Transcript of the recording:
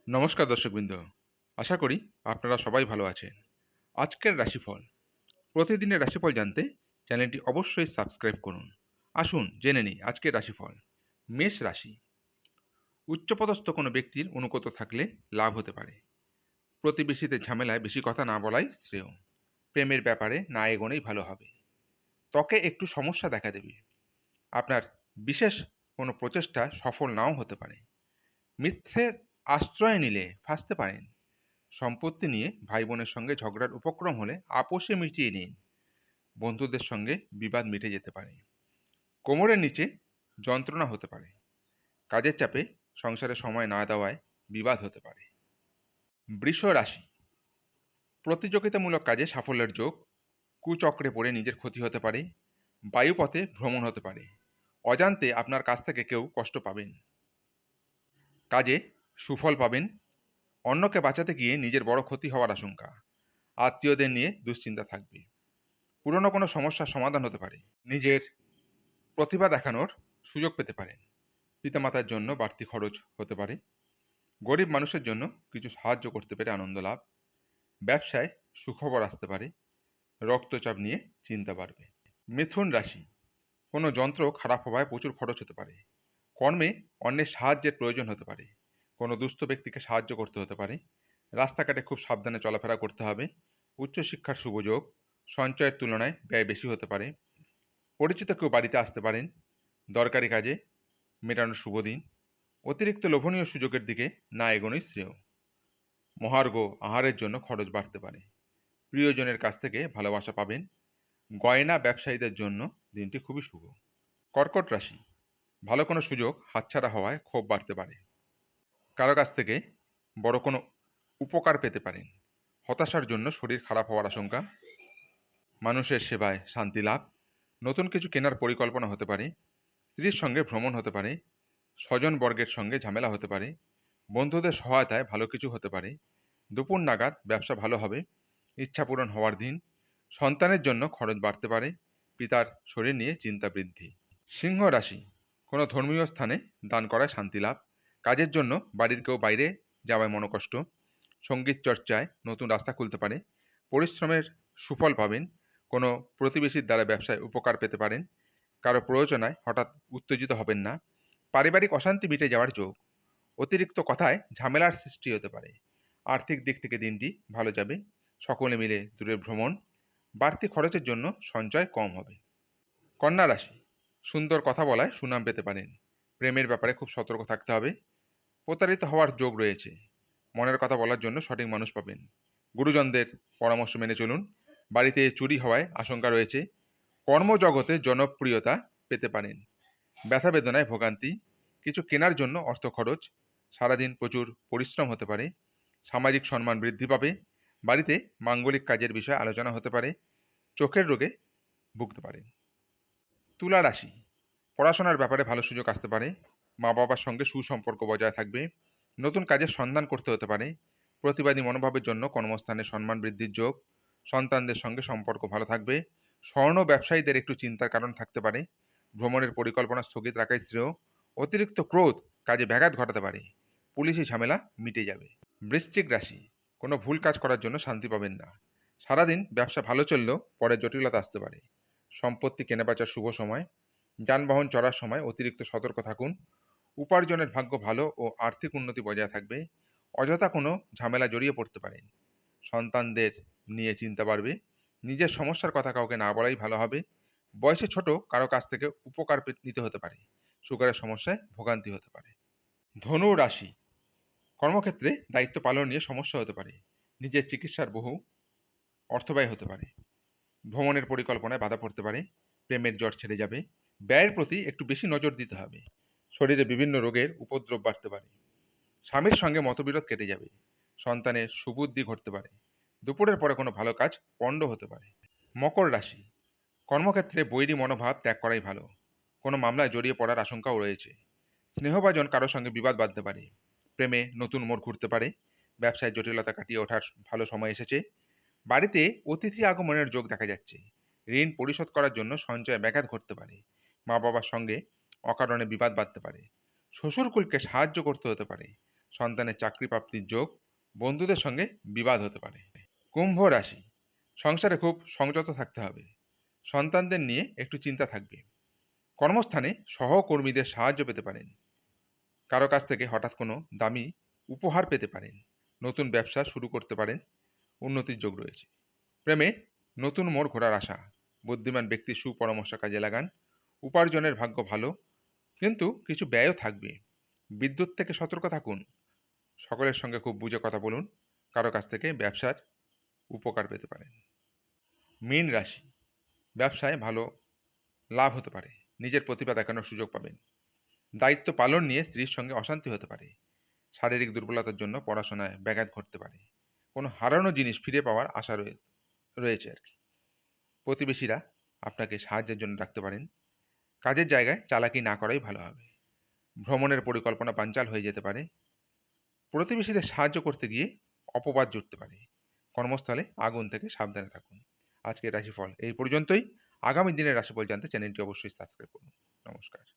নমস্কার দর্শকবৃন্দ, আশা করি আপনারা সবাই ভালো আছেন। আজকের রাশিফল, প্রতিদিনের রাশিফল জানতে চ্যানেলটি অবশ্যই সাবস্ক্রাইব করুন। আসুন জেনে নিই আজকের রাশিফল। মেষ রাশি, উচ্চপদস্থ কোনো ব্যক্তির অনুগত থাকলে লাভ হতে পারে। প্রতিবেশীদের ঝামেলায় বেশি কথা না বলাই শ্রেয়। প্রেমের ব্যাপারে না এগোনোই ভালো হবে। ত্বকে একটু সমস্যা দেখা দেবে। আপনার বিশেষ কোনো প্রচেষ্টা সফল নাও হতে পারে। মিথ্যের আশ্রয় নিলে ফাঁসতে পারেন। সম্পত্তি নিয়ে ভাই বোনের সঙ্গে ঝগড়ার উপক্রম হলে আপোষে মিটিয়ে নিন। বন্ধুদের সঙ্গে বিবাদ মিটে যেতে পারে। কোমরের নিচে যন্ত্রণা হতে পারে। কাজের চাপে সংসারে সময় না দেওয়ায় বিবাদ হতে পারে। বৃষ রাশি, প্রতিযোগিতামূলক কাজে সাফল্যের যোগ। কুচক্রে পড়ে নিজের ক্ষতি হতে পারে। বায়ুপথে ভ্রমণ হতে পারে। অজান্তে আপনার কাছ থেকে কেউ কষ্ট পাবেন। কাজে সুফল পাবেন। অন্যকে বাঁচাতে গিয়ে নিজের বড় ক্ষতি হওয়ার আশঙ্কা। আত্মীয়দের নিয়ে দুশ্চিন্তা থাকবে। পুরনো কোনো সমস্যার সমাধান হতে পারে। নিজের প্রতিভা দেখানোর সুযোগ পেতে পারেন। পিতামাতার জন্য বাড়তি খরচ হতে পারে। গরিব মানুষের জন্য কিছু সাহায্য করতে পেরে আনন্দ লাভ। ব্যবসায় সুখবর আসতে পারে। রক্তচাপ নিয়ে চিন্তা বাড়বে। মিথুন রাশি, কোনো যন্ত্র খারাপ হওয়ায় প্রচুর খরচ হতে পারে। কর্মে অন্যের সাহায্যের প্রয়োজন হতে পারে। কোনো দুস্থ ব্যক্তিকে সাহায্য করতে হতে পারে। রাস্তাঘাটে খুব সাবধানে চলাফেরা করতে হবে। উচ্চশিক্ষার সুযোগ। সঞ্চয়ের তুলনায় ব্যয় বেশি হতে পারে। পরিচিত কেউ বাড়িতে আসতে পারেন। দরকারি কাজে মেটানোর শুভ দিন। অতিরিক্ত লোভনীয় সুযোগের দিকে না এগোনোই শ্রেয়। মহার্ঘ আহারের জন্য খরচ বাড়তে পারে। প্রিয়জনের কাছ থেকে ভালোবাসা পাবেন। গয়না ব্যবসায়ীদের জন্য দিনটি খুবই শুভ। কর্কট রাশি, ভালো কোনো সুযোগ হাতছাড়া হওয়ায় ক্ষোভ বাড়তে পারে। কারো কাছ থেকে বড় কোনো উপকার পেতে পারেন। হতাশার জন্য শরীর খারাপ হওয়ার আশঙ্কা। মানুষের সেবায় শান্তি লাভ। নতুন কিছু কেনার পরিকল্পনা হতে পারে। স্ত্রীর সঙ্গে ভ্রমণ হতে পারে। স্বজন বর্গের সঙ্গে ঝামেলা হতে পারে। বন্ধুদের সহায়তায় ভালো কিছু হতে পারে। দুপুর নাগাদ ব্যবসা ভালো হবে। ইচ্ছা পূরণ হওয়ার দিন। সন্তানের জন্য খরচ বাড়তে পারে। পিতার শরীর নিয়ে চিন্তা বৃদ্ধি। সিংহ রাশি, কোনো ধর্মীয় স্থানে দান করায় শান্তি লাভ। কাজের জন্য বাড়ির কেউ বাইরে যাওয়ায় মনোকষ্ট। সঙ্গীত চর্চায় নতুন রাস্তা খুলতে পারে। পরিশ্রমের সুফল পাবেন। কোনো প্রতিবেশীর দ্বারা ব্যবসায় উপকার পেতে পারেন। কারো প্রয়োজনায় হঠাৎ উত্তেজিত হবেন না। পারিবারিক অশান্তি মিটে যাওয়ার যোগ। অতিরিক্ত কথায় ঝামেলার সৃষ্টি হতে পারে। আর্থিক দিক থেকে দিনটি ভালো যাবে। সকলে মিলে দূরে ভ্রমণ। বাড়তি খরচের জন্য সঞ্চয় কম হবে। কন্যা রাশি, সুন্দর কথা বলায় সুনাম পেতে পারেন। প্রেমের ব্যাপারে খুব সতর্ক থাকতে হবে। প্রতারিত হওয়ার যোগ রয়েছে। মনের কথা বলার জন্য সঠিক মানুষ পাবেন। গুরুজনদের পরামর্শ মেনে চলুন। বাড়িতে চুরি হওয়ায় আশঙ্কা রয়েছে। কর্মজগতে জনপ্রিয়তা পেতে পারেন। ব্যথা বেদনায় ভোগান্তি। কিছু কেনার জন্য অর্থ খরচ। সারাদিন প্রচুর পরিশ্রম হতে পারে। সামাজিক সম্মান বৃদ্ধি পাবে। বাড়িতে মাঙ্গলিক কাজের বিষয়ে আলোচনা হতে পারে। চোখের রোগে ভুগতে পারেন। তুলা রাশি, পড়াশোনার ব্যাপারে ভালো সুযোগ আসতে পারে। মা বাবার সঙ্গে সুসম্পর্ক বজায় থাকবে। নতুন কাজের সন্ধান করতে হতে পারে। প্রতিবাদী মনোভাবের জন্য কর্মস্থানে সম্মান বৃদ্ধির যোগ। সন্তানদের সঙ্গে সম্পর্ক ভালো থাকবে। স্বর্ণ ব্যবসায়ীদের একটু চিন্তার কারণ থাকতে পারে। ভ্রমণের পরিকল্পনা স্থগিত রাখাই শ্রেয়। অতিরিক্ত ক্রোধ কাজে ব্যাঘাত ঘটাতে পারে। পুলিশি ঝামেলা মিটে যাবে। বৃশ্চিক রাশি, কোনো ভুল কাজ করার জন্য শান্তি পাবেন না। সারাদিন ব্যবসা ভালো চললেও পরে জটিলতা আসতে পারে। সম্পত্তি কেনাবেচার শুভ সময়। যানবাহন চড়ার সময় অতিরিক্ত সতর্ক থাকুন। উপার্জনের ভাগ্য ভালো ও আর্থিক উন্নতি বজায় থাকবে। অযথা কোনো ঝামেলা জড়িয়ে পড়তে পারেন। সন্তানদের নিয়ে চিন্তা বাড়বে। নিজের সমস্যার কথা কাউকে না বলাই ভালো হবে। বয়সে ছোট কারো কাছ থেকে উপকার নিতে হতে পারে। সুগারের সমস্যায় ভোগান্তি হতে পারে। ধনু রাশি, কর্মক্ষেত্রে দায়িত্ব পালন নিয়ে সমস্যা হতে পারে। নিজের চিকিৎসার বহু অর্থব্যয় হতে পারে। ভ্রমণের পরিকল্পনায় বাধা পড়তে পারে। প্রেমের জ্বর ছেড়ে যাবে। ব্যয়ের প্রতি একটু বেশি নজর দিতে হবে। শরীরে বিভিন্ন রোগের উপদ্রব বাড়তে পারে। স্বামীর সঙ্গে মতবিরোধ কেটে যাবে। সন্তানের সুবুদ্ধি ঘটতে পারে। দুপুরের পরে কোনো ভালো কাজ পণ্ড হতে পারে। মকর রাশি, কর্মক্ষেত্রে বৈরী মনোভাব ত্যাগ করাই ভালো। কোনো মামলায় জড়িয়ে পড়ার আশঙ্কাও রয়েছে। স্নেহভাজন কারোর সঙ্গে বিবাদ বাঁধতে পারে। প্রেমে নতুন মোড় ঘুরতে পারে। ব্যবসায় জটিলতা কাটিয়ে ওঠার ভালো সময় এসেছে। বাড়িতে অতিথি আগমনের যোগ দেখা যাচ্ছে। ঋণ পরিশোধ করার জন্য সঞ্চয়ে ব্যাঘাত ঘটতে পারে। মা বাবার সঙ্গে অকারণে বিবাদ বাঁধতে পারে। শ্বশুরকুলকে সাহায্য করতে হতে পারে। সন্তানের চাকরি প্রাপ্তির যোগ, বন্ধুদের সঙ্গে বিবাদ হতে পারে। কুম্ভ রাশি, সংসারে খুব সংযত থাকতে হবে। সন্তানদের নিয়ে একটু চিন্তা থাকবে। কর্মস্থানে সহকর্মীদের সাহায্য পেতে পারেন। কারো কাছ থেকে হঠাৎ কোনো দামি উপহার পেতে পারেন। নতুন ব্যবসা শুরু করতে পারেন, উন্নতির যোগ রয়েছে। প্রেমে নতুন মোড় ঘোরার আশা। বুদ্ধিমান ব্যক্তির সুপরামর্শ কাজে লাগান। উপার্জনের ভাগ্য ভালো, কিন্তু কিছু ব্যয়ও থাকবে। বিদ্যুৎ থেকে সতর্ক থাকুন। সকলের সঙ্গে খুব বুঝে কথা বলুন। কারো কাছ থেকে ব্যবসার উপকার পেতে পারেন। মীন রাশি, ব্যবসায় ভালো লাভ হতে পারে। নিজের প্রতিভা দেখানোর সুযোগ পাবেন। দায়িত্ব পালন নিয়ে স্ত্রীর সঙ্গে অশান্তি হতে পারে। শারীরিক দুর্বলতার জন্য পড়াশোনায় ব্যাঘাত ঘটতে পারে। কোনো হারানো জিনিস ফিরে পাওয়ার আশা রয়েছে আর কি। প্রতিবেশীরা আপনাকে সাহায্যের জন্য ডাকতে পারেন। কাজের জায়গায় চালাকি না করাই ভালো হবে। ভ্রমণের পরিকল্পনা বানচাল হয়ে যেতে পারে। প্রতিবেশীদের সাহায্য করতে গিয়ে অপবাদ জুটতে পারে। কর্মস্থলে আগুন থেকে সাবধানে থাকুন। আজকের রাশিফল এই পর্যন্তই। আগামী দিনের রাশিফল জানতে চ্যানেলটি অবশ্যই সাবস্ক্রাইব করুন। নমস্কার।